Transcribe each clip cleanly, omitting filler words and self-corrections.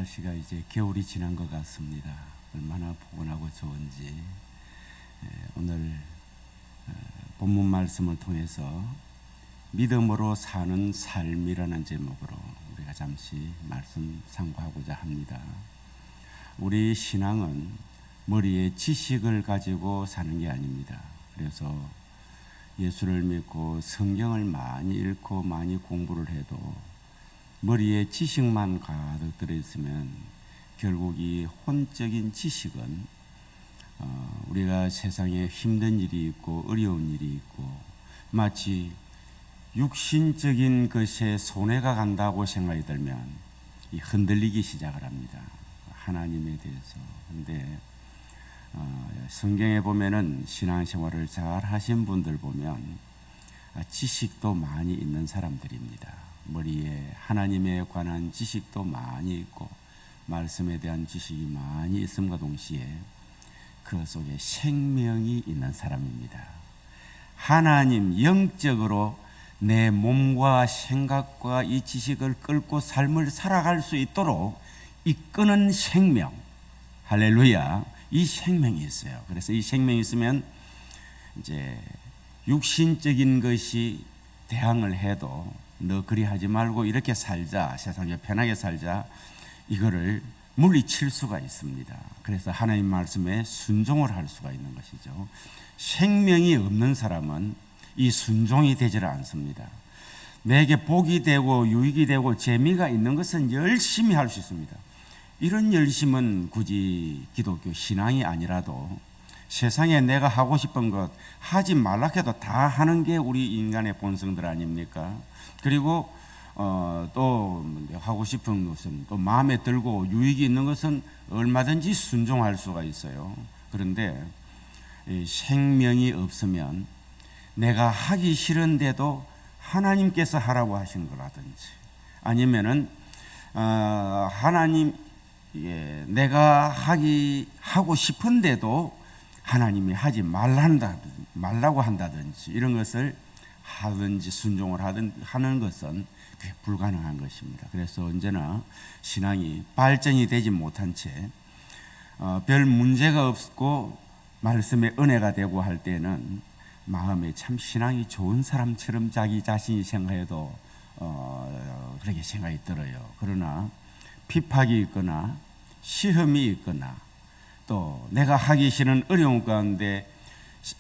날씨가 이제 겨울이 지난 것 같습니다. 얼마나 포근하고 좋은지. 오늘 본문 말씀을 통해서 믿음으로 사는 삶이라는 제목으로 우리가 잠시 말씀 상고하고자 합니다. 우리 신앙은 머리에 지식을 가지고 사는 게 아닙니다. 그래서 예수를 믿고 성경을 많이 읽고 많이 공부를 해도 머리에 지식만 가득 들어있으면 결국 이 혼적인 지식은 우리가 세상에 힘든 일이 있고 어려운 일이 있고 마치 육신적인 것에 손해가 간다고 생각이 들면 흔들리기 시작을 합니다. 하나님에 대해서. 그런데 성경에 보면은 신앙생활을 잘 하신 분들 보면 지식도 많이 있는 사람들입니다. 머리에 하나님에 관한 지식도 많이 있고 말씀에 대한 지식이 많이 있음과 동시에 그 속에 생명이 있는 사람입니다. 하나님 영적으로 내 몸과 생각과 이 지식을 끌고 삶을 살아갈 수 있도록 이끄는 생명, 할렐루야, 이 생명이 있어요. 그래서 이 생명이 있으면 이제 육신적인 것이 대항을 해도 너 그리 하지 말고 이렇게 살자, 세상에 편하게 살자, 이거를 물리칠 수가 있습니다. 그래서 하나님 말씀에 순종을 할 수가 있는 것이죠. 생명이 없는 사람은 이 순종이 되질 않습니다. 내게 복이 되고 유익이 되고 재미가 있는 것은 열심히 할 수 있습니다. 이런 열심은 굳이 기독교 신앙이 아니라도 세상에 내가 하고 싶은 것 하지 말라 해도 다 하는 게 우리 인간의 본성들 아닙니까? 그리고 또 하고 싶은 것은 또 마음에 들고 유익이 있는 것은 얼마든지 순종할 수가 있어요. 그런데 생명이 없으면 내가 하기 싫은데도 하나님께서 하라고 하신 거라든지 아니면은 하나님 내가 하고 싶은데도 하나님이 하지 말라고 한다든지 이런 것을 하든지 순종을 하는 것은 그게 불가능한 것입니다. 그래서 언제나 신앙이 발전이 되지 못한 채 별 문제가 없고 말씀의 은혜가 되고 할 때는 마음에 참 신앙이 좋은 사람처럼 자기 자신이 생각해도 그렇게 생각이 들어요. 그러나 핍박이 있거나 시험이 있거나 또 내가 하기 싫은 어려운 가운데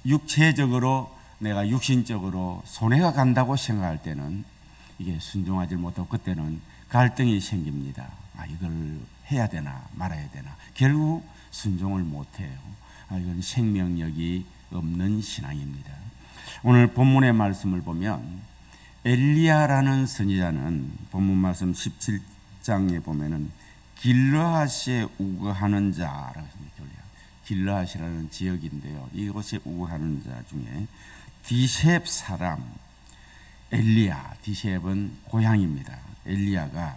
육체적으로 내가 육신적으로 손해가 간다고 생각할 때는 이게 순종하지 못하고 그때는 갈등이 생깁니다. 이걸 해야 되나 말아야 되나. 결국 순종을 못해요. 이건 생명력이 없는 신앙입니다. 오늘 본문의 말씀을 보면 엘리야라는 선지자는 본문 말씀 17장에 보면은 길르앗에 우거하는 자라고 했습니다. 길르앗이라는 지역인데요. 이곳에 우거하는 자 중에 디셉 사람 엘리야, 디셉은 고향입니다. 엘리야가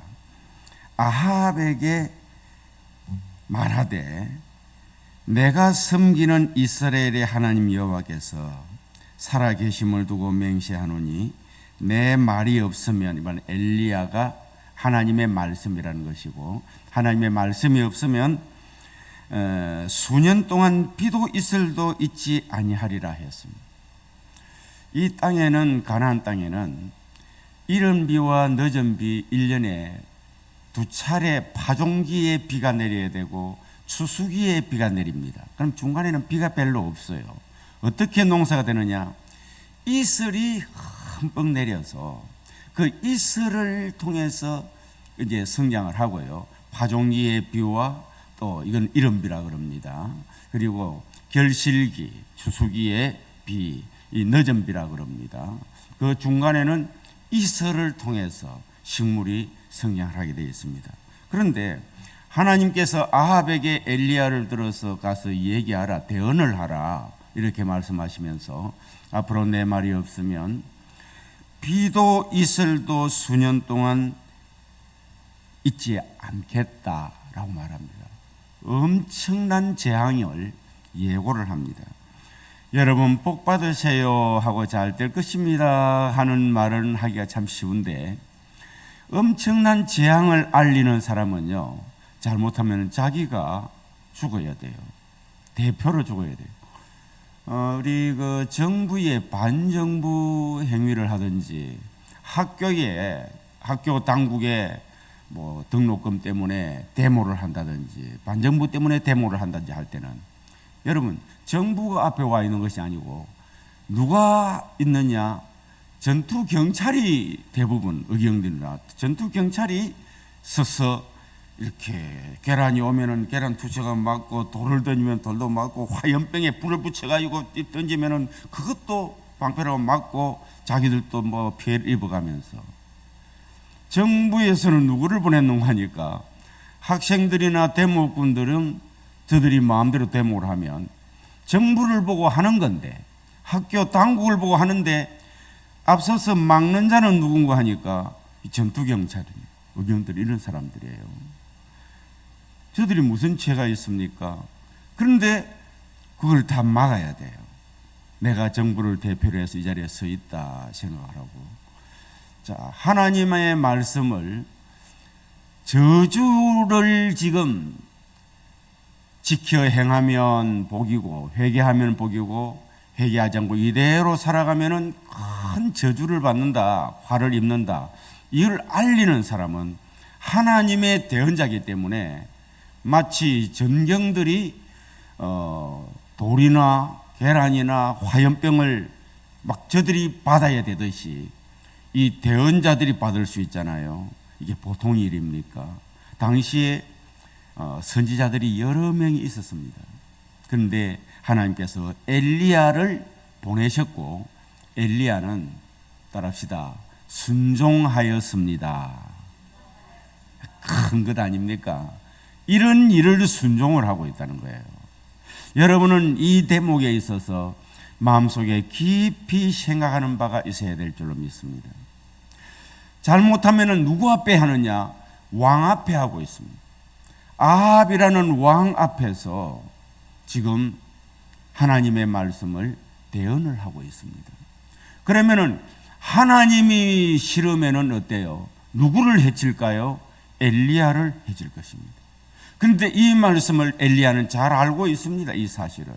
아합에게 말하되 내가 섬기는 이스라엘의 하나님 여호와께서 살아계심을 두고 맹세하노니 내 말이 없으면, 이번 엘리야가 하나님의 말씀이라는 것이고 하나님의 말씀이 없으면 수년 동안 비도 이슬도 있지 아니하리라 했습니다. 이 땅에는, 가나안 땅에는 이른 비와 늦은 비 1년에 2차례 파종기에 비가 내려야 되고 추수기에 비가 내립니다. 그럼 중간에는 비가 별로 없어요. 어떻게 농사가 되느냐? 이슬이 흠뻑 내려서 그 이슬을 통해서 이제 성장을 하고요. 파종기의 비와 또 이건 이른비라 그럽니다. 그리고 결실기, 추수기의 비, 이 늦은 비라 그럽니다. 그 중간에는 이슬을 통해서 식물이 성장을 하게 되어 있습니다. 그런데 하나님께서 아합에게 엘리야를 들어서 가서 얘기하라, 대언을 하라 이렇게 말씀하시면서 앞으로 내 말이 없으면 비도 이슬도 수년 동안 있지 않겠다라고 말합니다. 엄청난 재앙을 예고를 합니다. 여러분 복 받으세요 하고 잘 될 것입니다 하는 말은 하기가 참 쉬운데 엄청난 재앙을 알리는 사람은요 잘못하면 자기가 죽어야 돼요. 대표로 죽어야 돼요. 우리 그 정부의 반정부 행위를 하든지 학교 당국에 뭐 등록금 때문에 데모를 한다든지 반정부 때문에 데모를 한다든지 할 때는 여러분 정부가 앞에 와 있는 것이 아니고 누가 있느냐? 전투 경찰이 대부분 의경들이나 전투 경찰이 서서 이렇게 계란이 오면은 계란 투척을 맞고 돌을 던지면 돌도 맞고 화염병에 불을 붙여가지고 던지면은 그것도 방패로 맞고 자기들도 뭐 피해를 입어가면서 정부에서는 누구를 보냈는가 하니까 학생들이나 데모꾼들은 저들이 마음대로 데모를 하면 정부를 보고 하는 건데 학교 당국을 보고 하는데 앞서서 막는 자는 누군가 하니까 전투경찰이에요. 의경들 이런 사람들이에요. 저들이 무슨 죄가 있습니까? 그런데 그걸 다 막아야 돼요. 내가 정부를 대표로 해서 이 자리에 서 있다 생각하라고. 자, 하나님의 말씀을 저주를 지금 지켜 행하면 복이고 회개하면 복이고 회개하지 않고 이대로 살아가면은 큰 저주를 받는다, 화를 입는다. 이걸 알리는 사람은 하나님의 대언자이기 때문에 마치 전경들이 돌이나 계란이나 화염병을 막 저들이 받아야 되듯이 이 대언자들이 받을 수 있잖아요. 이게 보통 일입니까? 당시에 선지자들이 여러 명이 있었습니다. 그런데 하나님께서 엘리야를 보내셨고 엘리야는 따라합시다. 순종하였습니다. 큰 것 아닙니까? 이런 일을 순종을 하고 있다는 거예요. 여러분은 이 대목에 있어서 마음속에 깊이 생각하는 바가 있어야 될 줄로 믿습니다. 잘못하면 누구 앞에 하느냐? 왕 앞에 하고 있습니다. 아합이라는 왕 앞에서 지금 하나님의 말씀을 대언을 하고 있습니다. 그러면은 하나님이 싫으면은 어때요? 누구를 해칠까요? 엘리야를 해칠 것입니다. 그런데 이 말씀을 엘리야는 잘 알고 있습니다. 이 사실을.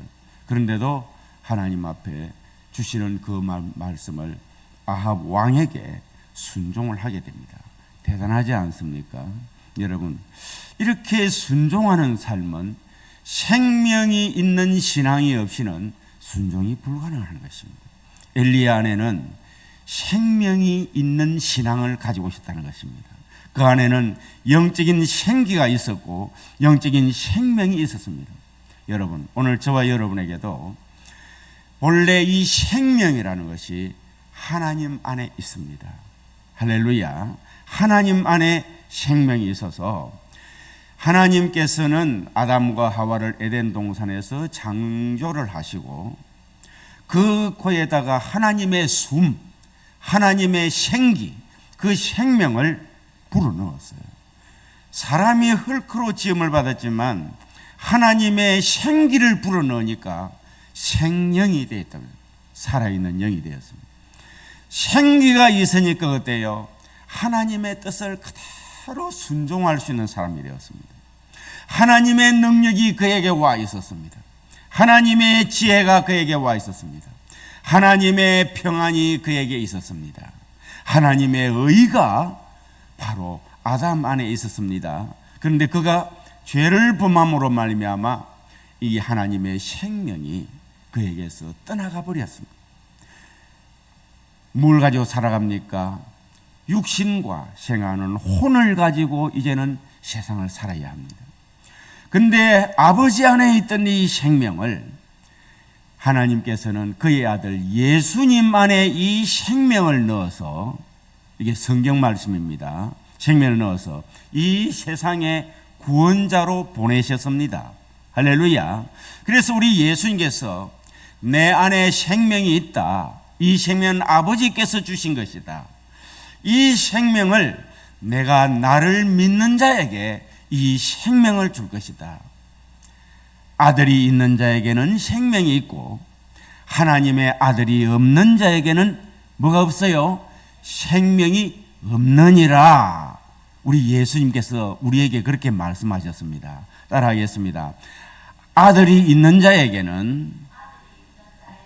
그런데도 하나님 앞에 주시는 그 말씀을 아합 왕에게 순종을 하게 됩니다. 대단하지 않습니까? 여러분, 이렇게 순종하는 삶은 생명이 있는 신앙이 없이는 순종이 불가능한 것입니다. 엘리야 안에는 생명이 있는 신앙을 가지고 있었다는 것입니다. 그 안에는 영적인 생기가 있었고 영적인 생명이 있었습니다. 여러분, 오늘 저와 여러분에게도 본래 이 생명이라는 것이 하나님 안에 있습니다. 할렐루야. 하나님 안에 생명이 있어서 하나님께서는 아담과 하와를 에덴 동산에서 창조를 하시고 그 코에다가 하나님의 숨, 하나님의 생기, 그 생명을 불어넣었어요. 사람이 흙으로 지음을 받았지만 하나님의 생기를 불어넣으니까 생명이 되었다고요. 살아있는 영이 되었습니다. 생기가 있으니까 어때요? 하나님의 뜻을 그대로 순종할 수 있는 사람이 되었습니다. 하나님의 능력이 그에게 와 있었습니다. 하나님의 지혜가 그에게 와 있었습니다. 하나님의 평안이 그에게 있었습니다. 하나님의 의가 바로 아담 안에 있었습니다. 그런데 그가 죄를 범함으로 말미암아 이 하나님의 생명이 그에게서 떠나가 버렸습니다. 뭘 가지고 살아갑니까? 육신과 생하는 혼을 가지고 이제는 세상을 살아야 합니다. 근데 아버지 안에 있던 이 생명을 하나님께서는 그의 아들 예수님 안에 이 생명을 넣어서, 이게 성경 말씀입니다. 생명을 넣어서 이 세상에 구원자로 보내셨습니다. 할렐루야. 그래서 우리 예수님께서 내 안에 생명이 있다. 이 생명은 아버지께서 주신 것이다. 이 생명을 내가 나를 믿는 자에게 이 생명을 줄 것이다. 아들이 있는 자에게는 생명이 있고 하나님의 아들이 없는 자에게는 뭐가 없어요? 생명이 없느니라. 우리 예수님께서 우리에게 그렇게 말씀하셨습니다. 따라하겠습니다. 아들이 있는 자에게는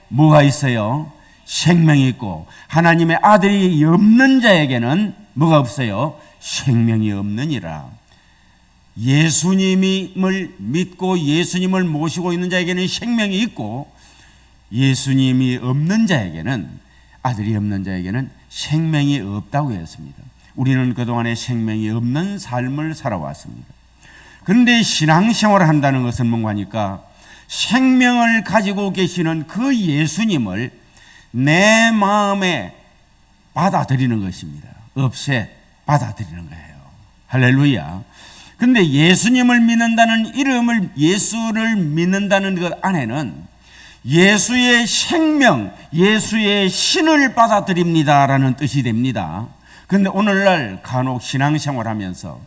뭐가 있어요? 생명이 있고, 하나님의 아들이 없는 자에게는 뭐가 없어요? 생명이 없느니라. 예수님을 믿고 예수님을 모시고 있는 자에게는 생명이 있고, 예수님이 없는 자에게는, 아들이 없는 자에게는 생명이 없다고 했습니다. 우리는 그동안에 생명이 없는 삶을 살아왔습니다. 그런데 신앙생활을 한다는 것은 뭔가 하니까 생명을 가지고 계시는 그 예수님을 내 마음에 받아들이는 것입니다. 없애 받아들이는 거예요. 할렐루야. 그런데 예수님을 믿는다는 이름을, 예수를 믿는다는 것 안에는 예수의 생명, 예수의 신을 받아들입니다라는 뜻이 됩니다. 그런데 오늘날 간혹 신앙생활하면서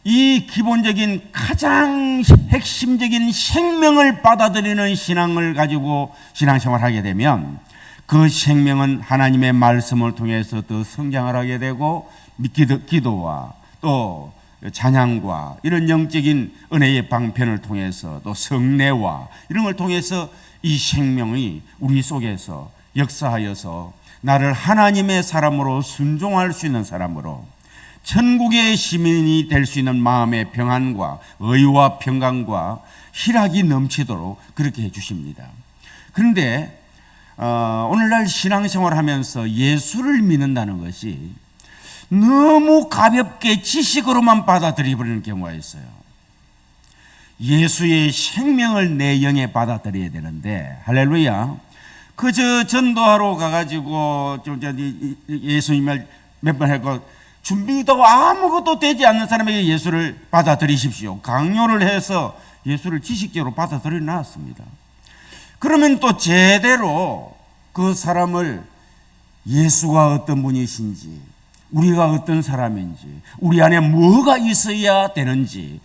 이 기본적인 가장 핵심적인 생명을 받아들이는 신앙을 가지고 신앙생활하게 되면 그 생명은 하나님의 말씀을 통해서 더 성장을 하게 되고, 기도와 또 찬양과 이런 영적인 은혜의 방편을 통해서 또 성례와 이런 걸 통해서 이 생명이 우리 속에서 역사하여서 나를 하나님의 사람으로 순종할 수 있는 사람으로, 천국의 시민이 될 수 있는 마음의 평안과 의와 평강과 희락이 넘치도록 그렇게 해주십니다. 그런데 오늘날 신앙생활을 하면서 예수를 믿는다는 것이 너무 가볍게 지식으로만 받아들여버리는 경우가 있어요. 예수의 생명을 내 영에 받아들여야 되는데, 할렐루야. 그저 전도하러 가가지고 예수님을 몇 번 하고 준비도 아무것도 되지 않는 사람에게 예수를 받아들이십시오. 강요를 해서 예수를 지식적으로 받아들여 놨습니다. 그러면 또 제대로 그 사람을 예수가 어떤 분이신지, 우리가 어떤 사람인지, 우리 안에 뭐가 있어야 되는지,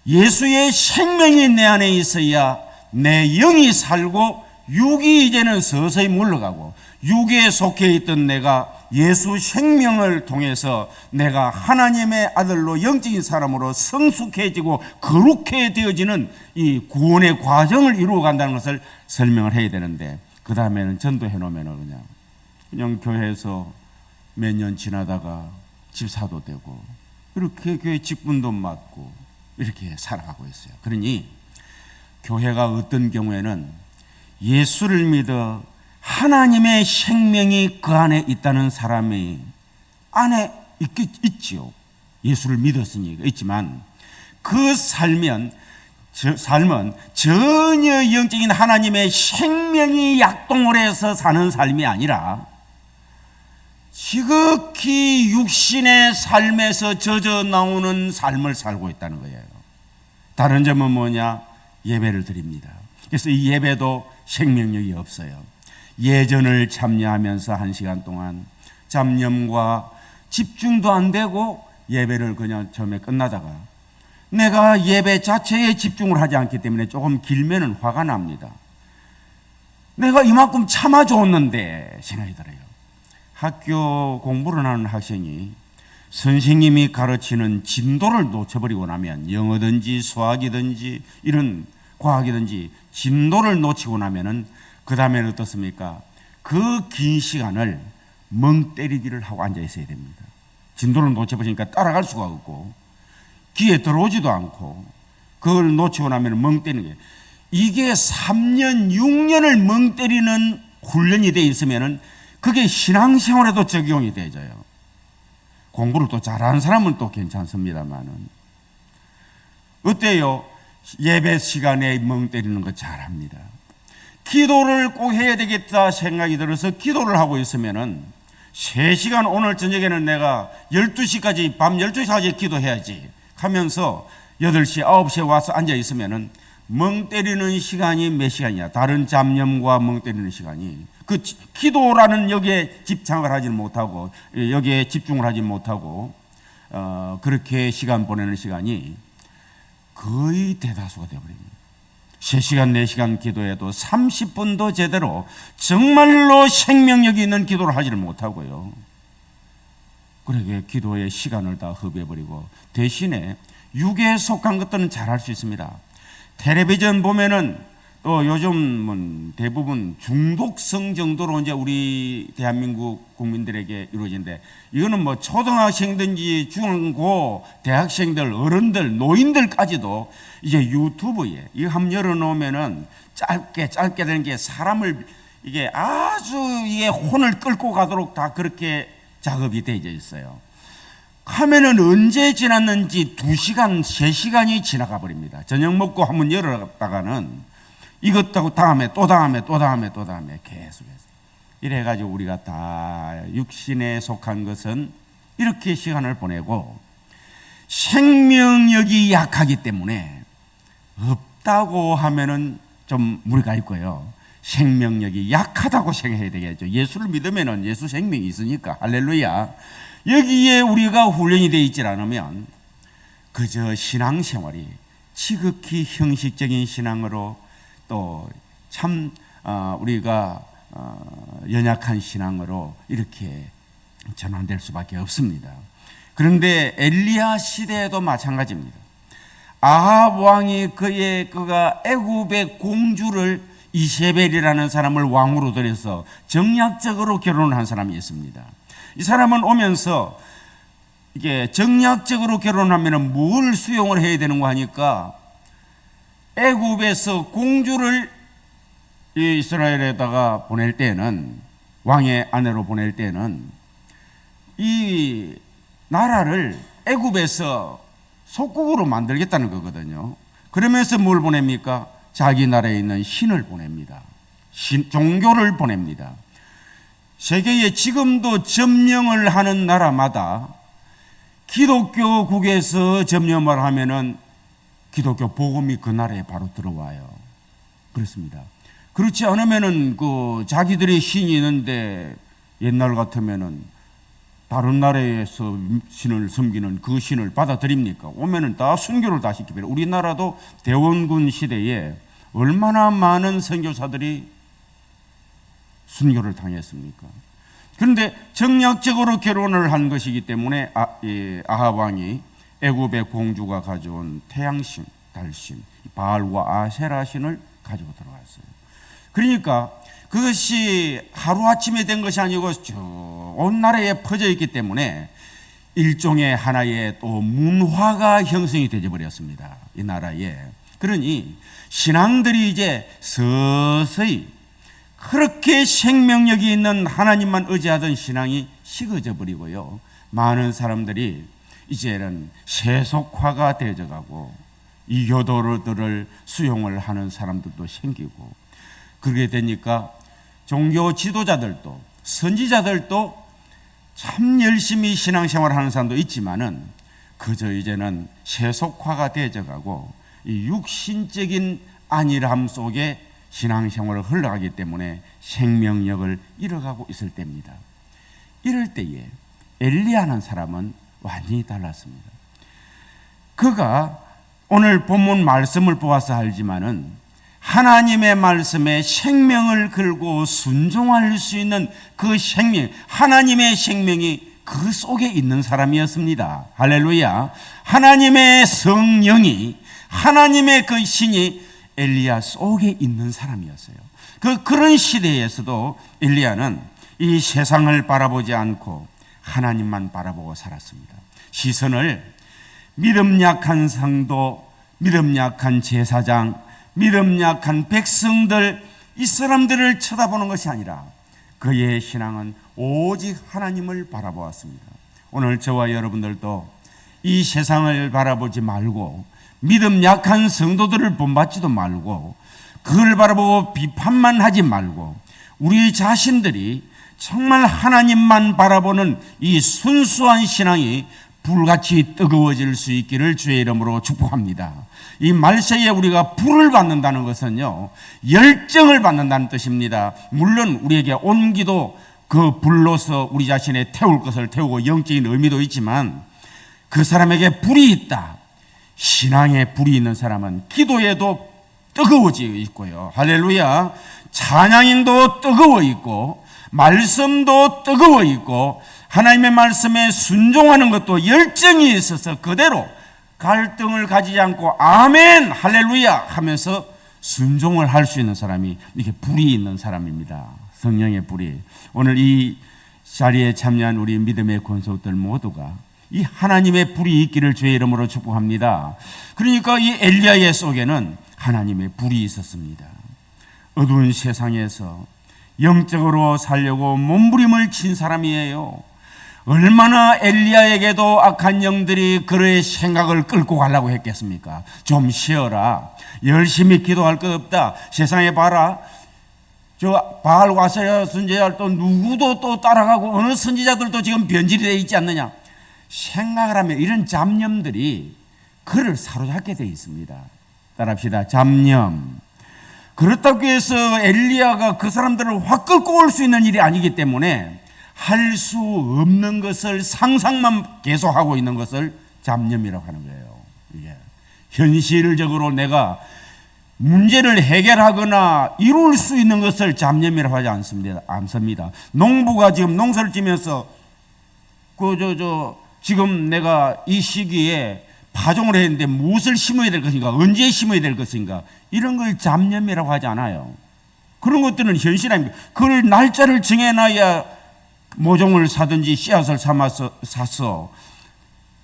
예수의 생명이 내 안에 있어야 내 영이 살고 육이 이제는 서서히 물러가고, 육에 속해 있던 내가 예수 생명을 통해서 내가 하나님의 아들로 영적인 사람으로 성숙해지고 거룩해 되어지는 이 구원의 과정을 이루어 간다는 것을 설명을 해야 되는데, 그 다음에는 전도해 놓으면 그냥 교회에서 몇 년 지나다가 집사도 되고 이렇게 교회 직분도 맡고 이렇게 살아가고 있어요. 그러니 교회가 어떤 경우에는 예수를 믿어 하나님의 생명이 그 안에 있다는 사람이 안에 있지요. 예수를 믿었으니 있지만 그 삶은 전혀 영적인 하나님의 생명이 약동을 해서 사는 삶이 아니라 지극히 육신의 삶에서 젖어 나오는 삶을 살고 있다는 거예요. 다른 점은 뭐냐? 예배를 드립니다. 그래서 이 예배도 생명력이 없어요. 예전을 참여하면서 1시간 동안 잡념과 집중도 안 되고 예배를 그냥 처음에 끝나다가 내가 예배 자체에 집중을 하지 않기 때문에 조금 길면은 화가 납니다. 내가 이만큼 참아줬는데 생각이 들어요. 학교 공부를 하는 학생이 선생님이 가르치는 진도를 놓쳐버리고 나면, 영어든지 수학이든지 이런 과학이든지 진도를 놓치고 나면은 그 다음에는 어떻습니까? 그 긴 시간을 멍 때리기를 하고 앉아 있어야 됩니다. 진도를 놓쳐버리니까 따라갈 수가 없고 귀에 들어오지도 않고 그걸 놓치고 나면 멍 때리는 게, 이게 3년 6년을 멍 때리는 훈련이 돼 있으면은 그게 신앙생활에도 적용이 되져요. 공부를 또 잘하는 사람은 또 괜찮습니다만은 어때요? 예배 시간에 멍 때리는 거 잘합니다. 기도를 꼭 해야 되겠다 생각이 들어서 기도를 하고 있으면은 3시간, 오늘 저녁에는 내가 12시까지, 밤 12시까지 기도해야지 하면서 8시, 9시에 와서 앉아 있으면은 멍 때리는 시간이 몇 시간이야? 다른 잡념과 멍 때리는 시간이, 그 기도라는 여기에 집착을 하지 못하고 여기에 집중을 하지 못하고 그렇게 시간 보내는 시간이 거의 대다수가 되어버립니다. 3시간, 4시간 기도해도 30분도 제대로 정말로 생명력이 있는 기도를 하지를 못하고요. 그러게 기도에 시간을 다 허비해버리고 대신에 육에 속한 것들은 잘할 수 있습니다. 텔레비전 보면은 또 요즘은 대부분 중독성 정도로 이제 우리 대한민국 국민들에게 이루어진데, 이거는 뭐 초등학생든지 중고 대학생들, 어른들, 노인들까지도 이제 유튜브에 이거 한번 열어놓으면은 짧게 되는 게 사람을 이게 아주 이게 혼을 끌고 가도록 다 그렇게 작업이 되어 있어요. 하면은 언제 지났는지 2시간, 3시간이 지나가 버립니다. 저녁 먹고 한번 열었다가는 이것도 다음에 또 다음에 계속해서 이래가지고 우리가 다 육신에 속한 것은 이렇게 시간을 보내고, 생명력이 약하기 때문에 없다고 하면은 좀 무리가 있고요. 생명력이 약하다고 생각해야 되겠죠. 예수를 믿으면은 예수 생명이 있으니까 할렐루야. 여기에 우리가 훈련이 되어 있지 않으면 그저 신앙생활이 지극히 형식적인 신앙으로 또 참 우리가 연약한 신앙으로 이렇게 전환될 수밖에 없습니다. 그런데 엘리야 시대에도 마찬가지입니다. 아합 왕이 그가 애굽의 공주를 이세벨이라는 사람을 왕으로 들여서 정략적으로 결혼한 사람이 있습니다. 이 사람은 오면서 이게 정략적으로 결혼하면 뭘 수용을 해야 되는가 하니까, 애굽에서 공주를 이스라엘에다가 보낼 때는, 왕의 아내로 보낼 때는 이 나라를 애굽에서 속국으로 만들겠다는 거거든요. 그러면서 뭘 보냅니까? 자기 나라에 있는 신을 보냅니다. 종교를 보냅니다. 세계에 지금도 점령을 하는 나라마다 기독교국에서 점령을 하면은 기독교 복음이 그 나라에 바로 들어와요. 그렇습니다. 그렇지 않으면은 자기들의 신이 있는데, 옛날 같으면은 다른 나라에서 신을 섬기는 그 신을 받아들입니까? 오면은 다 순교를 다 시키버려요. 우리나라도 대원군 시대에 얼마나 많은 선교사들이 순교를 당했습니까? 그런데 정략적으로 결혼을 한 것이기 때문에 아합 왕이 애굽의 공주가 가져온 태양신, 달신, 바알과 아세라 신을 가지고 들어갔어요. 그러니까 그것이 하루아침에 된 것이 아니고 온 나라에 퍼져 있기 때문에 일종의 하나의 또 문화가 형성이 되어 버렸습니다. 이 나라에. 그러니 신앙들이 이제 서서히 그렇게 생명력이 있는 하나님만 의지하던 신앙이 식어져 버리고요. 많은 사람들이 이제는 세속화가 되어가고 이교도들을 수용을 하는 사람들도 생기고, 그렇게 되니까 종교 지도자들도 선지자들도 참 열심히 신앙생활을 하는 사람도 있지만은 그저 이제는 세속화가 되어가고 이 육신적인 안일함 속에 신앙생활을 흘러가기 때문에 생명력을 잃어가고 있을 때입니다. 이럴 때에 엘리야라는 사람은 완전히 달랐습니다. 그가 오늘 본문 말씀을 보아서 알지만은 하나님의 말씀에 생명을 걸고 순종할 수 있는 그 생명, 하나님의 생명이 그 속에 있는 사람이었습니다. 할렐루야. 하나님의 성령이, 하나님의 그 신이 엘리야 속에 있는 사람이었어요. 그런 시대에서도 엘리야는 이 세상을 바라보지 않고 하나님만 바라보고 살았습니다. 시선을 믿음 약한 성도, 믿음 약한 제사장, 믿음 약한 백성들, 이 사람들을 쳐다보는 것이 아니라 그의 신앙은 오직 하나님을 바라보았습니다. 오늘 저와 여러분들도 이 세상을 바라보지 말고 믿음 약한 성도들을 본받지도 말고 그걸 바라보고 비판만 하지 말고 우리 자신들이 정말 하나님만 바라보는 이 순수한 신앙이 불같이 뜨거워질 수 있기를 주의 이름으로 축복합니다. 이 말세에 우리가 불을 받는다는 것은요, 열정을 받는다는 뜻입니다. 물론 우리에게 온기도 그 불로서 우리 자신의 태울 것을 태우고 영적인 의미도 있지만, 그 사람에게 불이 있다, 신앙에 불이 있는 사람은 기도에도 뜨거워지고 있고요. 할렐루야. 찬양인도 뜨거워 있고 말씀도 뜨거워 있고 하나님의 말씀에 순종하는 것도 열정이 있어서 그대로 갈등을 가지지 않고 아멘 할렐루야 하면서 순종을 할 수 있는 사람이 이렇게 불이 있는 사람입니다. 성령의 불이. 오늘 이 자리에 참여한 우리 믿음의 권속들 모두가 이 하나님의 불이 있기를 주의 이름으로 축복합니다. 그러니까 이 엘리야의 속에는 하나님의 불이 있었습니다. 어두운 세상에서 영적으로 살려고 몸부림을 친 사람이에요. 얼마나 엘리야에게도 악한 영들이 그의 생각을 끌고 가려고 했겠습니까? 좀 쉬어라. 열심히 기도할 것 없다. 세상에 봐라. 저 바알 와서 선지자들 또 누구도 또 따라가고 어느 선지자들도 지금 변질이 되어 있지 않느냐. 생각을 하면 이런 잡념들이 그를 사로잡게 되어 있습니다. 따라합시다. 잡념. 그렇다고 해서 엘리야가 그 사람들을 확 끌고 올 수 있는 일이 아니기 때문에 할 수 없는 것을 상상만 계속하고 있는 것을 잡념이라고 하는 거예요. 이게 현실적으로 내가 문제를 해결하거나 이룰 수 있는 것을 잡념이라고 하지 않습니다. 농부가 지금 농사를 지면서 지금 내가 이 시기에 파종을 했는데 무엇을 심어야 될 것인가, 언제 심어야 될 것인가, 이런 걸 잡념이라고 하지 않아요. 그런 것들은 현실 아닙니다. 그걸 날짜를 정해놔야 모종을 사든지 씨앗을 사서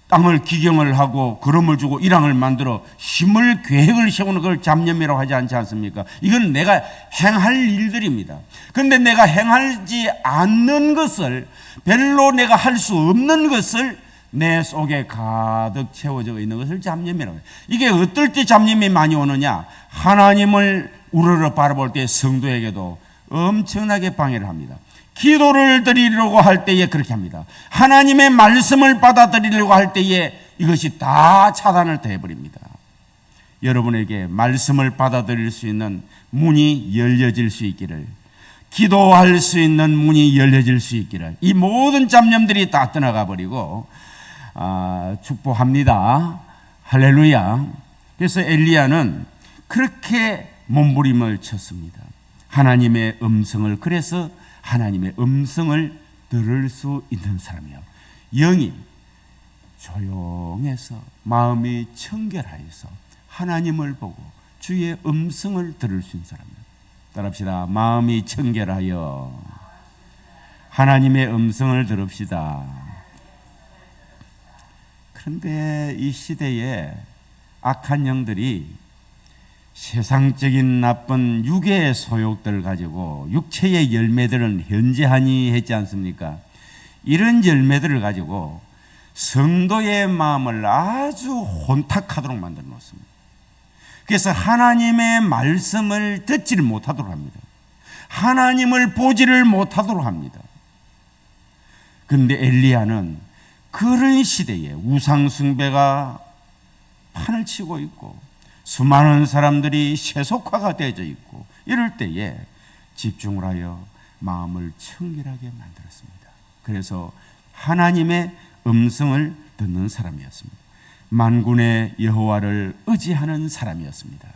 땅을 기경을 하고 거름을 주고 일항을 만들어 심을 계획을 세우는 걸 잡념이라고 하지 않지 않습니까? 이건 내가 행할 일들입니다. 그런데 내가 행하지 않는 것을, 별로 내가 할 수 없는 것을 내 속에 가득 채워져 있는 것을 잡념이라고 해요. 이게 어떨 때 잡념이 많이 오느냐? 하나님을 우러러 바라볼 때 성도에게도 엄청나게 방해를 합니다. 기도를 드리려고 할 때에 그렇게 합니다. 하나님의 말씀을 받아들이려고 할 때에 이것이 다 차단을 해버립니다. 여러분에게 말씀을 받아들일 수 있는 문이 열려질 수 있기를, 기도할 수 있는 문이 열려질 수 있기를, 이 모든 잡념들이 다 떠나가 버리고 축복합니다. 할렐루야. 그래서 엘리야는 그렇게 몸부림을 쳤습니다. 하나님의 음성을, 그래서 하나님의 음성을 들을 수 있는 사람이요. 영이 조용해서 마음이 청결하여서 하나님을 보고 주의 음성을 들을 수 있는 사람이요. 따라합시다. 마음이 청결하여 하나님의 음성을 들읍시다. 그런데 이 시대에 악한 영들이 세상적인 나쁜 육의 소욕들 가지고, 육체의 열매들은 현재하니 했지 않습니까? 이런 열매들을 가지고 성도의 마음을 아주 혼탁하도록 만들어 놓습니다. 그래서 하나님의 말씀을 듣지를 못하도록 합니다. 하나님을 보지를 못하도록 합니다. 그런데 엘리야는 그런 시대에 우상 숭배가 판을 치고 있고 수많은 사람들이 세속화가 되어져 있고 이럴 때에 집중을 하여 마음을 청결하게 만들었습니다. 그래서 하나님의 음성을 듣는 사람이었습니다. 만군의 여호와를 의지하는 사람이었습니다.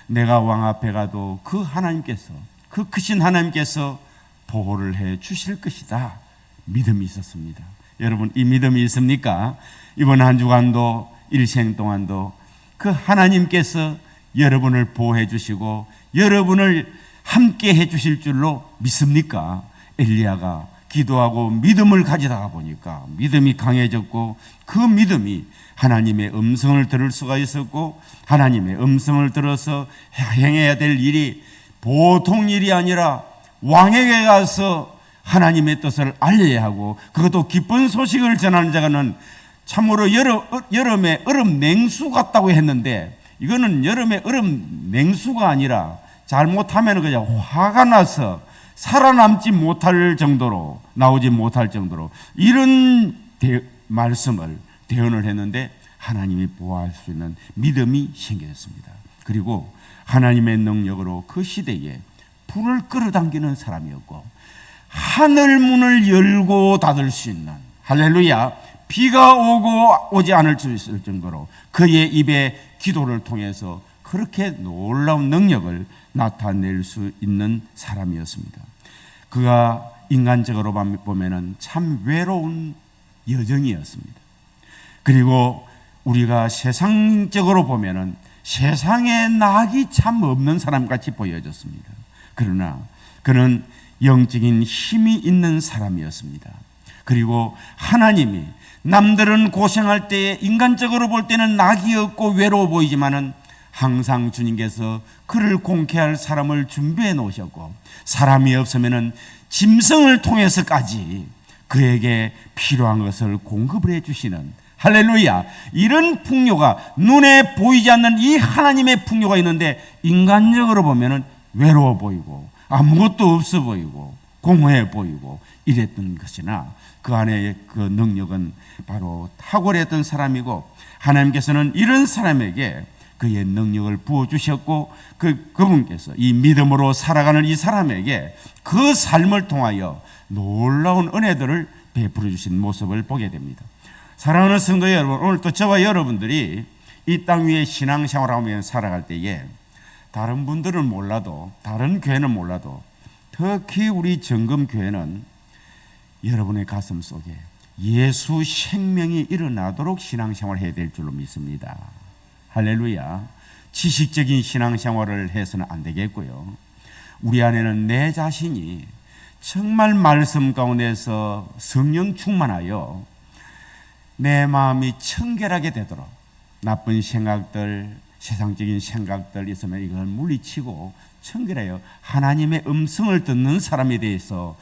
내가 왕 앞에 가도 그 하나님께서, 그 크신 하나님께서 보호를 해 주실 것이다. 믿음이 있었습니다. 여러분, 이 믿음이 있습니까? 이번 한 주간도, 일생 동안도 그 하나님께서 여러분을 보호해 주시고 여러분을 함께 해 주실 줄로 믿습니까? 엘리야가 기도하고 믿음을 가지다가 보니까 믿음이 강해졌고, 그 믿음이 하나님의 음성을 들을 수가 있었고, 하나님의 음성을 들어서 행해야 될 일이 보통 일이 아니라 왕에게 가서 하나님의 뜻을 알려야 하고, 그것도 기쁜 소식을 전하는 자는 참으로 여름에 얼음 냉수 같다고 했는데, 이거는 여름에 얼음 냉수가 아니라 잘못하면 그냥 화가 나서 살아남지 못할 정도로, 나오지 못할 정도로 이런 말씀을 대언을 했는데 하나님이 보호할 수 있는 믿음이 생겼습니다. 그리고 하나님의 능력으로 그 시대에 불을 끌어당기는 사람이었고, 하늘 문을 열고 닫을 수 있는, 할렐루야, 비가 오고 오지 않을 수 있을 정도로 그의 입에 기도를 통해서 그렇게 놀라운 능력을 나타낼 수 있는 사람이었습니다. 그가 인간적으로 보면은 참 외로운 여정이었습니다. 그리고 우리가 세상적으로 보면은 세상에 낙이 참 없는 사람같이 보여졌습니다. 그러나 그는 영적인 힘이 있는 사람이었습니다. 그리고 하나님이 남들은 고생할 때에 인간적으로 볼 때는 낙이 없고 외로워 보이지만은 항상 주님께서 그를 공개할 사람을 준비해 놓으셨고, 사람이 없으면은 짐승을 통해서까지 그에게 필요한 것을 공급을 해 주시는, 할렐루야, 이런 풍요가, 눈에 보이지 않는 이 하나님의 풍요가 있는데 인간적으로 보면은 외로워 보이고 아무것도 없어 보이고 공허해 보이고 이랬던 것이나, 그 안에 그 능력은 바로 탁월했던 사람이고, 하나님께서는 이런 사람에게 그의 능력을 부어주셨고, 그분께서 이 믿음으로 살아가는 이 사람에게 그 삶을 통하여 놀라운 은혜들을 베풀어 주신 모습을 보게 됩니다. 사랑하는 성도 여러분, 오늘 또 저와 여러분들이 이 땅 위에 신앙생활하며 살아갈 때에 다른 분들은 몰라도, 다른 교회는 몰라도, 특히 우리 정금교회는 여러분의 가슴 속에 예수 생명이 일어나도록 신앙생활을 해야 될 줄로 믿습니다. 할렐루야. 지식적인 신앙생활을 해서는 안 되겠고요. 우리 안에는 내 자신이 정말 말씀 가운데서 성령 충만하여 내 마음이 청결하게 되도록, 나쁜 생각들, 세상적인 생각들 있으면 이걸 물리치고 청결하여 하나님의 음성을 듣는 사람에 대해서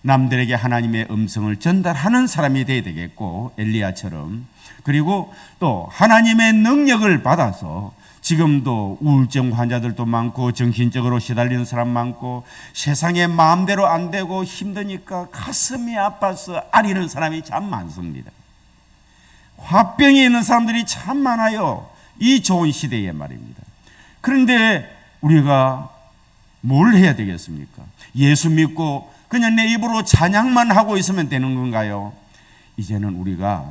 남들에게 하나님의 음성을 전달하는 사람이 되어야 되겠고, 엘리야처럼. 그리고 또 하나님의 능력을 받아서, 지금도 우울증 환자들도 많고 정신적으로 시달리는 사람 많고 세상에 마음대로 안 되고 힘드니까 가슴이 아파서 아리는 사람이 참 많습니다. 화병이 있는 사람들이 참 많아요, 이 좋은 시대에 말입니다. 그런데 우리가 뭘 해야 되겠습니까? 예수 믿고 그냥 내 입으로 찬양만 하고 있으면 되는 건가요? 이제는 우리가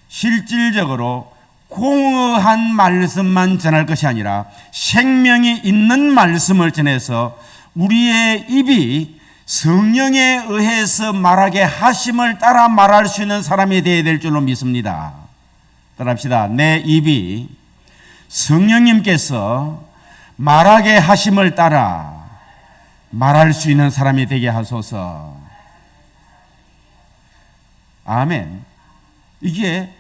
실질적으로 공허한 말씀만 전할 것이 아니라 생명이 있는 말씀을 전해서 우리의 입이 성령에 의해서 말하게 하심을 따라 말할 수 있는 사람이 되어야 될 줄로 믿습니다. 따라합시다. 내 입이 성령님께서 말하게 하심을 따라 말할 수 있는 사람이 되게 하소서. 아멘. 이게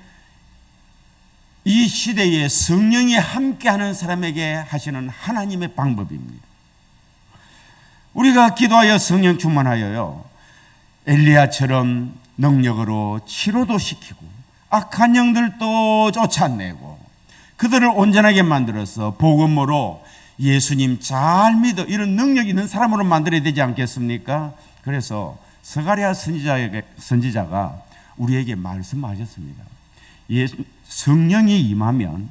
이 시대에 성령이 함께하는 사람에게 하시는 하나님의 방법입니다. 우리가 기도하여 성령 충만하여요, 엘리야처럼 능력으로 치료도 시키고 악한 영들도 쫓아내고 그들을 온전하게 만들어서 복음으로 예수님 잘 믿어, 이런 능력 있는 사람으로 만들어야 되지 않겠습니까? 그래서 스가랴 선지자가 우리에게 말씀하셨습니다. 성령이 임하면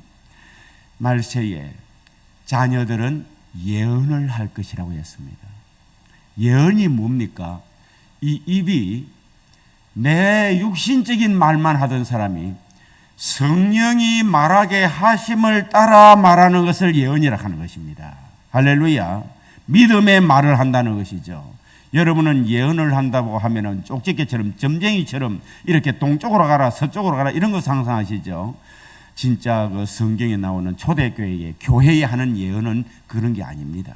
말세에 자녀들은 예언을 할 것이라고 했습니다. 예언이 뭡니까? 이 입이 내 육신적인 말만 하던 사람이 성령이 말하게 하심을 따라 말하는 것을 예언이라 하는 것입니다. 할렐루야. 믿음의 말을 한다는 것이죠. 여러분은 예언을 한다고 하면은 쪽집게처럼, 점쟁이처럼 이렇게 동쪽으로 가라 서쪽으로 가라 이런 거 상상하시죠? 진짜 그 성경에 나오는 초대교회에, 교회에 하는 예언은 그런 게 아닙니다.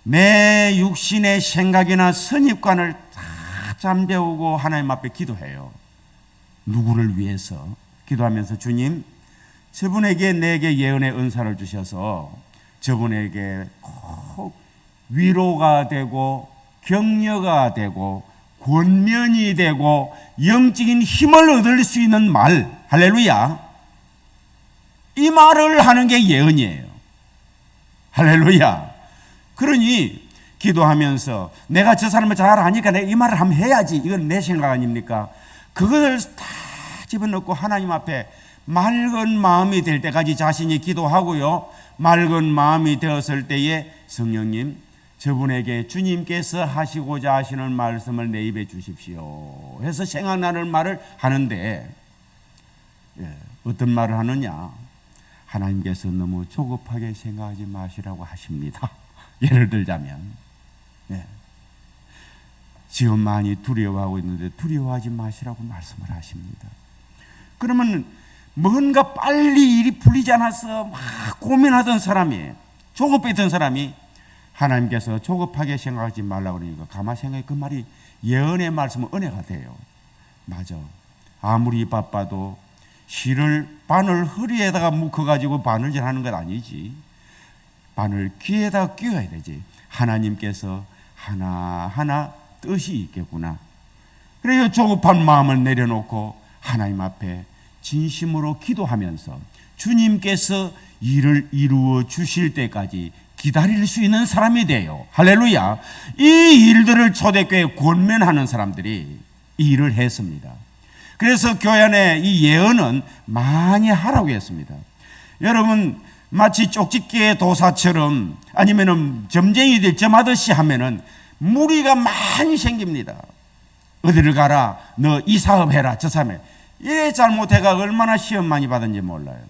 내 육신의 생각이나 선입관을 다 잠재우고 하나님 앞에 기도해요. 누구를 위해서? 기도하면서 주님, 저분에게 내게 예언의 은사를 주셔서 저분에게 꼭 위로가 되고 격려가 되고 권면이 되고 영적인 힘을 얻을 수 있는 말, 할렐루야, 이 말을 하는 게 예언이에요. 할렐루야. 그러니 기도하면서 내가 저 사람을 잘 아니까 내가 이 말을 한번 해야지, 이건 내 생각 아닙니까? 그것을 다 집어넣고 하나님 앞에 맑은 마음이 될 때까지 자신이 기도하고요, 맑은 마음이 되었을 때에 성령님, 저분에게 주님께서 하시고자 하시는 말씀을 내 입에 주십시오 해서 생각나는 말을 하는데, 어떤 말을 하느냐? 하나님께서 너무 조급하게 생각하지 마시라고 하십니다. 예를 들자면, 지금 많이 두려워하고 있는데 두려워하지 마시라고 말씀을 하십니다. 그러면 뭔가 빨리 일이 풀리지 않아서 막 고민하던 사람이, 조급했던 사람이 하나님께서 조급하게 생각하지 말라고 그러니까 가만히 생각해 그 말이 예언의 말씀은 은혜가 돼요. 맞아. 아무리 바빠도 실을 바늘 허리에다가 묶어가지고 바늘질 하는 건 아니지. 바늘 귀에다가 끼워야 되지. 하나님께서 하나하나 뜻이 있겠구나. 그래서 조급한 마음을 내려놓고 하나님 앞에 진심으로 기도하면서 주님께서 일을 이루어 주실 때까지 기다릴 수 있는 사람이 돼요. 할렐루야. 이 일들을 초대교회에 권면하는 사람들이 이 일을 했습니다. 그래서 교회 안에 이 예언은 많이 하라고 했습니다. 여러분 마치 쪽집게 도사처럼 아니면은 점쟁이들 점하듯이 하면은 무리가 많이 생깁니다. 어디를 가라, 너 이 사업 해라, 저 사업 해. 이래 잘못해가 얼마나 시험 많이 받은지 몰라요.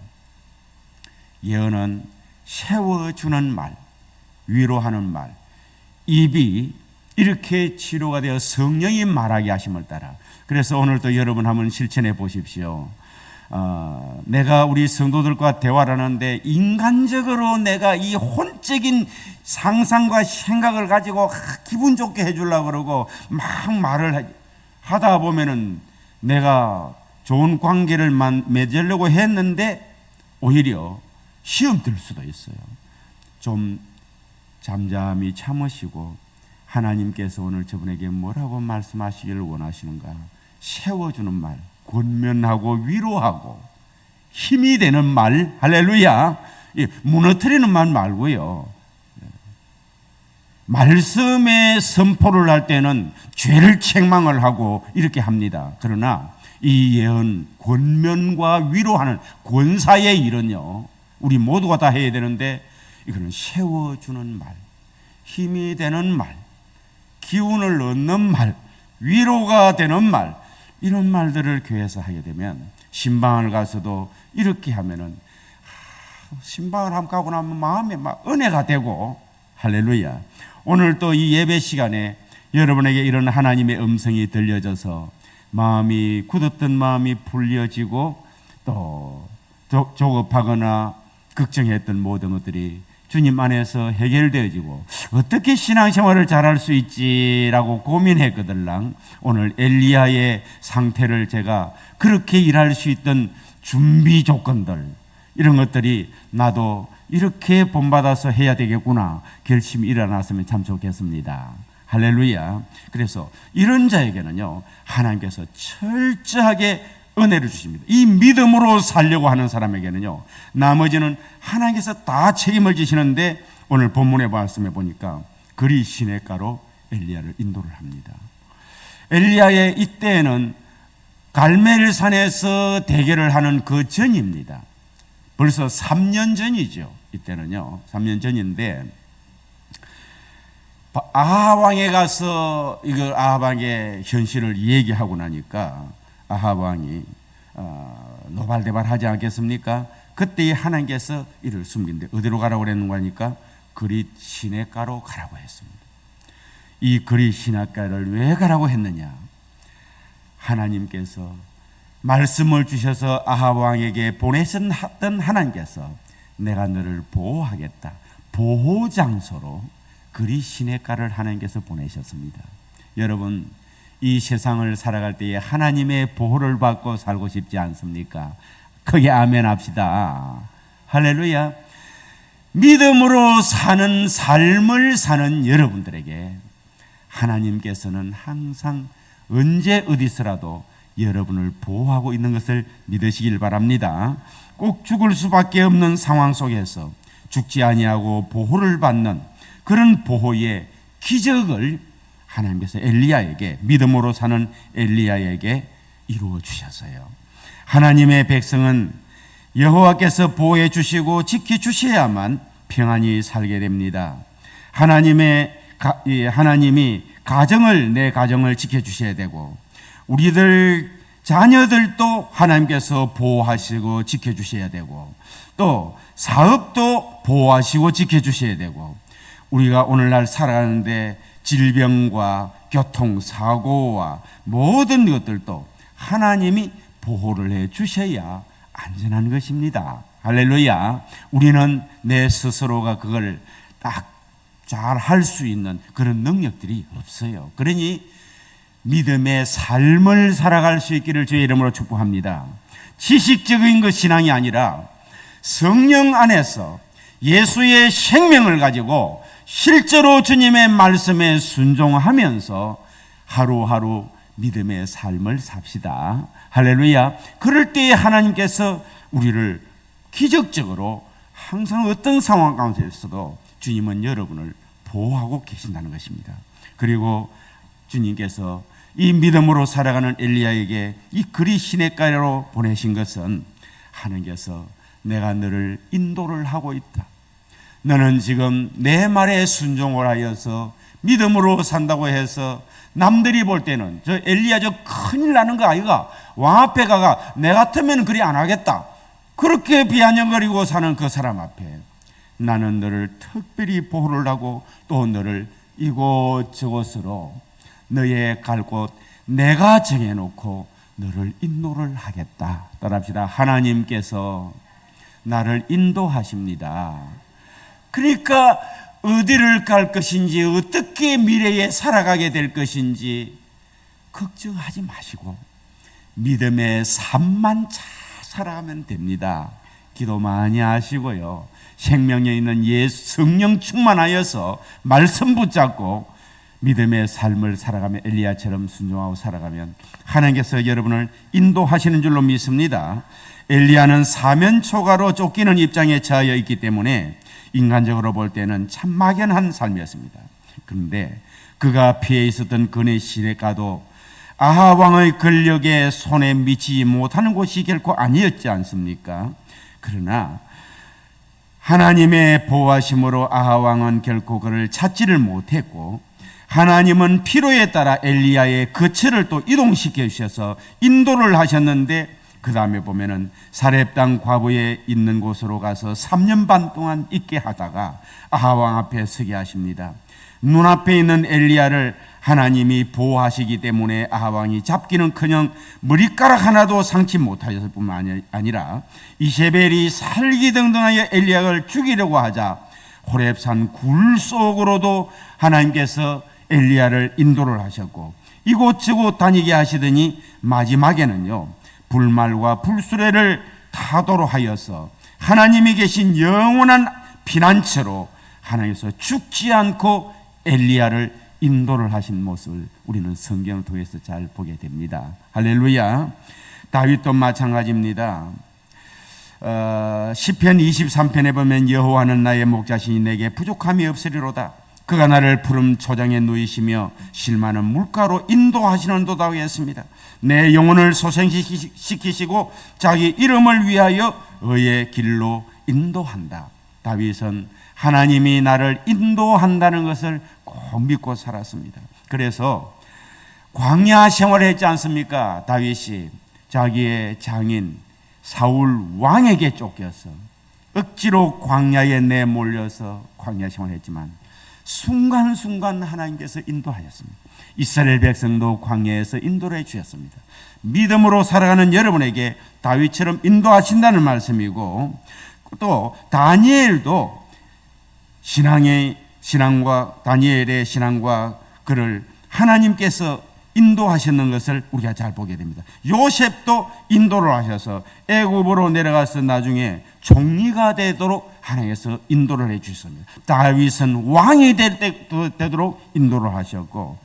예언은 세워주는 말, 위로하는 말, 입이 이렇게 치료가 되어 성령이 말하게 하심을 따라. 그래서 오늘도 여러분 한번 실천해 보십시오. 내가 우리 성도들과 대화를 하는데 인간적으로 내가 이 혼적인 상상과 생각을 가지고 기분 좋게 해주려고 그러고 막 말을 하다 보면은 내가 좋은 관계를 맺으려고 했는데 오히려 시험 들 수도 있어요. 좀 잠잠히 참으시고 하나님께서 오늘 저분에게 뭐라고 말씀하시기를 원하시는가 세워주는 말, 권면하고 위로하고 힘이 되는 말, 할렐루야. 무너뜨리는 말 말고요. 말씀의 선포를 할 때는 죄를 책망을 하고 이렇게 합니다. 그러나 이 예언, 권면과 위로하는 권사의 일은요, 우리 모두가 다 해야 되는데 이거는 세워주는 말, 힘이 되는 말, 기운을 얻는 말, 위로가 되는 말, 이런 말들을 교회에서 하게 되면 신방을 가서도 이렇게 하면은 신방을 한번 가고 나면 마음에 막 은혜가 되고 할렐루야. 오늘 또 이 예배 시간에 여러분에게 이런 하나님의 음성이 들려져서 마음이 굳었던 마음이 풀려지고 또 조급하거나 걱정했던 모든 것들이 주님 안에서 해결되어지고 어떻게 신앙생활을 잘할 수 있지라고 고민했거들랑 오늘 엘리야의 상태를 제가 그렇게 일할 수 있던 준비 조건들 이런 것들이 나도 이렇게 본받아서 해야 되겠구나 결심이 일어났으면 참 좋겠습니다. 할렐루야. 그래서 이런 자에게는요 하나님께서 철저하게 은혜를 주십니다. 이 믿음으로 살려고 하는 사람에게는요 나머지는 하나님께서 다 책임을 지시는데 오늘 본문의 말씀에 보니까 그리 시냇가로 엘리야를 인도를 합니다. 엘리야의 이때에는 갈멜산에서 대결을 하는 그 전입니다. 벌써 3년 전이죠. 이때는요 3년 전인데 아합 왕에 가서 이걸 아합 왕의 현실을 얘기하고 나니까 아합 왕이 노발대발하지 않겠습니까? 그때 하나님께서 이를 숨긴데 어디로 가라고 그랬는가 하니까 그릿 시냇가로 가라고 했습니다. 이 그릿 시냇가를 왜 가라고 했느냐? 하나님께서 말씀을 주셔서 아합 왕에게 보내셨던 하나님께서 내가 너를 보호하겠다. 보호 장소로 그릿 시냇가를 하나님께서 보내셨습니다. 여러분 이 세상을 살아갈 때에 하나님의 보호를 받고 살고 싶지 않습니까? 크게 아멘 합시다. 할렐루야. 믿음으로 사는 삶을 사는 여러분들에게 하나님께서는 항상 언제 어디서라도 여러분을 보호하고 있는 것을 믿으시길 바랍니다. 꼭 죽을 수밖에 없는 상황 속에서 죽지 아니하고 보호를 받는 그런 보호의 기적을 하나님께서 엘리야에게 믿음으로 사는 엘리야에게 이루어 주셨어요. 하나님의 백성은 여호와께서 보호해 주시고 지켜 주셔야만 평안히 살게 됩니다. 하나님이 내 가정을 지켜 주셔야 되고 우리들 자녀들도 하나님께서 보호하시고 지켜 주셔야 되고 또 사업도 보호하시고 지켜 주셔야 되고 우리가 오늘날 살아가는데 질병과 교통사고와 모든 것들도 하나님이 보호를 해 주셔야 안전한 것입니다. 할렐루야. 우리는 내 스스로가 그걸 딱 잘 할 수 있는 그런 능력들이 없어요. 그러니 믿음의 삶을 살아갈 수 있기를 주의 이름으로 축복합니다. 지식적인 것 신앙이 아니라 성령 안에서 예수의 생명을 가지고 실제로 주님의 말씀에 순종하면서 하루하루 믿음의 삶을 삽시다. 할렐루야. 그럴 때에 하나님께서 우리를 기적적으로 항상 어떤 상황 가운데서도 주님은 여러분을 보호하고 계신다는 것입니다. 그리고 주님께서 이 믿음으로 살아가는 엘리야에게 이 그리 시냇가로 보내신 것은 하나님께서 내가 너를 인도를 하고 있다. 너는 지금 내 말에 순종을 하여서 믿음으로 산다고 해서 남들이 볼 때는 저 엘리야 저 큰일 나는 거 아이가? 왕 앞에 가가 내 같으면 그리 안 하겠다. 그렇게 비아냥거리고 사는 그 사람 앞에 나는 너를 특별히 보호를 하고 또 너를 이곳저곳으로 너의 갈 곳 내가 정해놓고 너를 인도를 하겠다. 따라합시다. 하나님께서 나를 인도하십니다. 그러니까 어디를 갈 것인지 어떻게 미래에 살아가게 될 것인지 걱정하지 마시고 믿음의 삶만 잘 살아가면 됩니다. 기도 많이 하시고요. 생명에 있는 예수 성령 충만하여서 말씀 붙잡고 믿음의 삶을 살아가며 엘리야처럼 순종하고 살아가면 하나님께서 여러분을 인도하시는 줄로 믿습니다. 엘리야는 사면초가로 쫓기는 입장에 처하여 있기 때문에 인간적으로 볼 때는 참 막연한 삶이었습니다. 그런데 그가 피해 있었던 그네 시냇가도 아합 왕의 권력에 손에 미치지 못하는 곳이 결코 아니었지 않습니까? 그러나 하나님의 보호하심으로 아합 왕은 결코 그를 찾지를 못했고 하나님은 필요에 따라 엘리야의 거처를 또 이동시켜 주셔서 인도를 하셨는데 그 다음에 보면은 사렙당 과부에 있는 곳으로 가서 3년 반 동안 있게 하다가 아합 왕 앞에 서게 하십니다. 눈앞에 있는 엘리야를 하나님이 보호하시기 때문에 아합 왕이 잡기는커녕 머리카락 하나도 상치 못하였을 뿐만 아니라 이세벨이 살기등등하여 엘리야를 죽이려고 하자 호렙산 굴 속으로도 하나님께서 엘리야를 인도를 하셨고 이곳저곳 다니게 하시더니 마지막에는요 불말과 불수레를 타도록 하여서 하나님이 계신 영원한 피난처로 하나님께서 죽지 않고 엘리야를 인도를 하신 모습을 우리는 성경을 통해서 잘 보게 됩니다. 할렐루야. 다윗도 마찬가지입니다. 시편 23편에 보면 여호와는 나의 목자시니 내게 부족함이 없으리로다. 그가 나를 푸른 초장에 누이시며 실만한 물가로 인도하시는도다 했습니다. 내 영혼을 소생시키시고 자기 이름을 위하여 의의 길로 인도한다. 다윗은 하나님이 나를 인도한다는 것을 꼭 믿고 살았습니다. 그래서 광야 생활을 했지 않습니까? 다윗이 자기의 장인 사울 왕에게 쫓겨서 억지로 광야에 내몰려서 광야 생활을 했지만 순간순간 하나님께서 인도하셨습니다. 이스라엘 백성도 광야에서 인도를 해 주셨습니다. 믿음으로 살아가는 여러분에게 다윗처럼 인도하신다는 말씀이고 또 다니엘도 다니엘의 신앙과 그를 하나님께서 인도하셨는 것을 우리가 잘 보게 됩니다. 요셉도 인도를 하셔서 애굽으로 내려가서 나중에 총리가 되도록 하나님께서 인도를 해 주셨습니다. 다윗은 왕이 되도록 인도를 하셨고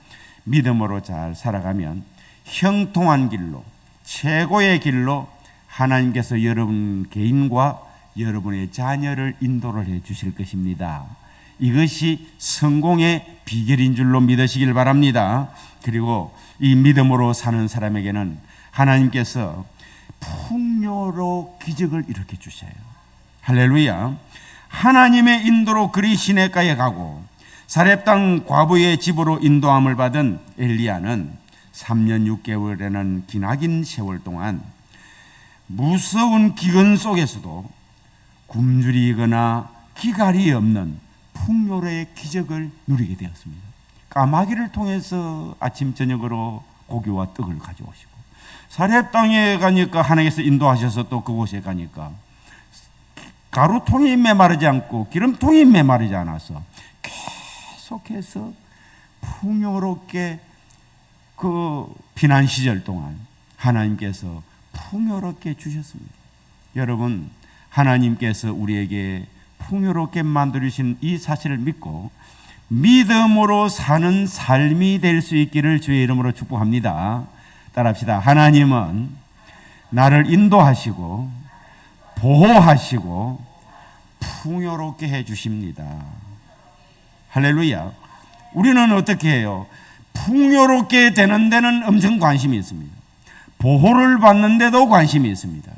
믿음으로 잘 살아가면 형통한 길로 최고의 길로 하나님께서 여러분 개인과 여러분의 자녀를 인도를 해 주실 것입니다. 이것이 성공의 비결인 줄로 믿으시길 바랍니다. 그리고 이 믿음으로 사는 사람에게는 하나님께서 풍요로 기적을 일으켜 주셔요. 할렐루야. 하나님의 인도로 그리 시냇가에 가고 사렙당 과부의 집으로 인도함을 받은 엘리야는 3년 6개월이라는 기나긴 세월 동안 무서운 기근 속에서도 굶주리거나 기갈이 없는 풍요로의 기적을 누리게 되었습니다. 까마귀를 통해서 아침 저녁으로 고기와 떡을 가져오시고, 사렙 땅에 가니까 하나님께서 인도하셔서 또 그곳에 가니까 가루통이 메마르지 않고 기름통이 메마르지 않아서 계속해서 풍요롭게 그 피난 시절 동안 하나님께서 풍요롭게 주셨습니다. 여러분, 하나님께서 우리에게 풍요롭게 만들어주신 이 사실을 믿고 믿음으로 사는 삶이 될 수 있기를 주의 이름으로 축복합니다. 따라합시다. 하나님은 나를 인도하시고 보호하시고 풍요롭게 해주십니다. 할렐루야. 우리는 어떻게 해요? 풍요롭게 되는 데는 엄청 관심이 있습니다. 보호를 받는데도 관심이 있습니다.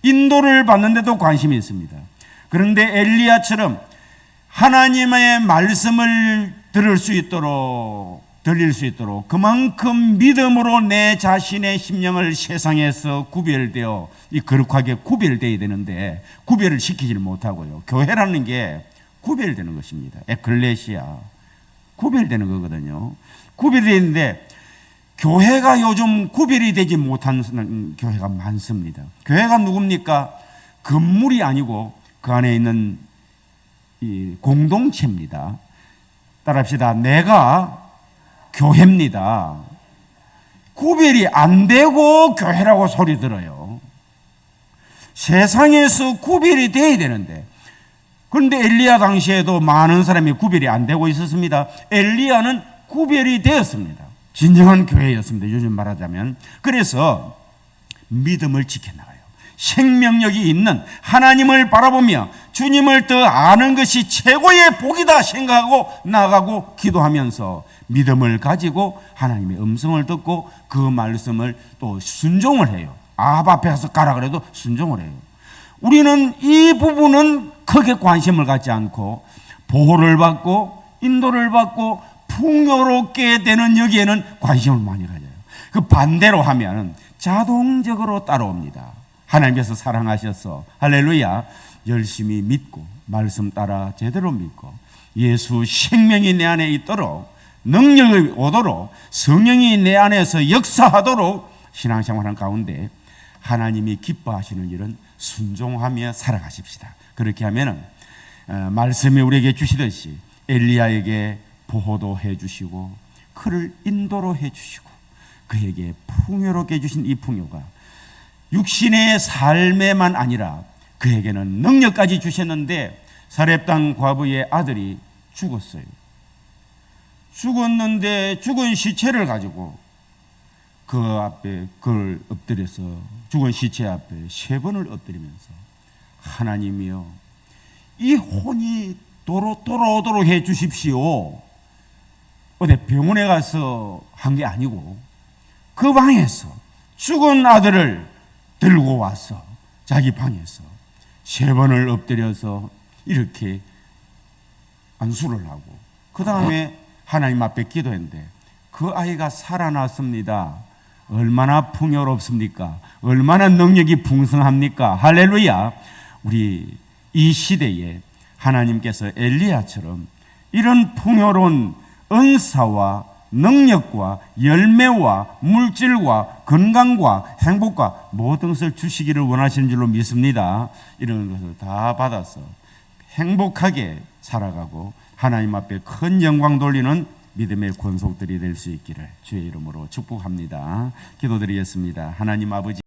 인도를 받는데도 관심이 있습니다. 그런데 엘리야처럼 하나님의 말씀을 들을 수 있도록, 들릴 수 있도록 그만큼 믿음으로 내 자신의 심령을 세상에서 구별되어 이 거룩하게 구별되어야 되는데 구별을 시키지 못하고요. 교회라는 게 구별되는 것입니다. 에클레시아 구별되는 거거든요. 구별이 되는데 교회가 요즘 구별이 되지 못하는 교회가 많습니다. 교회가 누굽니까? 건물이 아니고 그 안에 있는 이 공동체입니다. 따라합시다. 내가 교회입니다. 구별이 안 되고 교회라고 소리 들어요. 세상에서 구별이 돼야 되는데, 그런데 엘리야 당시에도 많은 사람이 구별이 안 되고 있었습니다. 엘리야는 구별이 되었습니다. 진정한 교회였습니다. 요즘 말하자면. 그래서 믿음을 지켜나가요. 생명력이 있는 하나님을 바라보며 주님을 더 아는 것이 최고의 복이다 생각하고 나가고 기도하면서 믿음을 가지고 하나님의 음성을 듣고 그 말씀을 또 순종을 해요. 아합 앞에 가서 가라 그래도 순종을 해요. 우리는 이 부분은 크게 관심을 갖지 않고 보호를 받고 인도를 받고 풍요롭게 되는 여기에는 관심을 많이 가져요. 그 반대로 하면 자동적으로 따라옵니다. 하나님께서 사랑하셔서 할렐루야 열심히 믿고 말씀 따라 제대로 믿고 예수 생명이 내 안에 있도록 능력이 오도록 성령이 내 안에서 역사하도록 신앙생활하는 가운데 하나님이 기뻐하시는 일은 순종하며 살아가십시다. 그렇게 하면은 말씀이 우리에게 주시듯이 엘리야에게 보호도 해주시고 그를 인도로 해주시고 그에게 풍요롭게 해주신 이 풍요가 육신의 삶에만 아니라 그에게는 능력까지 주셨는데 사렙당 과부의 아들이 죽었어요. 죽었는데 죽은 시체를 가지고 그 앞에 그걸 엎드려서 죽은 시체 앞에 3번을 엎드리면서 하나님이여 이 혼이 도록 해 주십시오. 어디 병원에 가서 한 게 아니고 그 방에서 죽은 아들을 들고 와서 자기 방에서 3번을 엎드려서 이렇게 안수를 하고 그 다음에 하나님 앞에 기도했는데 그 아이가 살아났습니다. 얼마나 풍요롭습니까? 얼마나 능력이 풍성합니까? 할렐루야. 우리 이 시대에 하나님께서 엘리야처럼 이런 풍요로운 은사와 능력과 열매와 물질과 건강과 행복과 모든 것을 주시기를 원하시는 줄로 믿습니다. 이런 것을 다 받아서 행복하게 살아가고 하나님 앞에 큰 영광 돌리는 믿음의 권속들이 될 수 있기를 주의 이름으로 축복합니다. 기도드리겠습니다. 하나님 아버지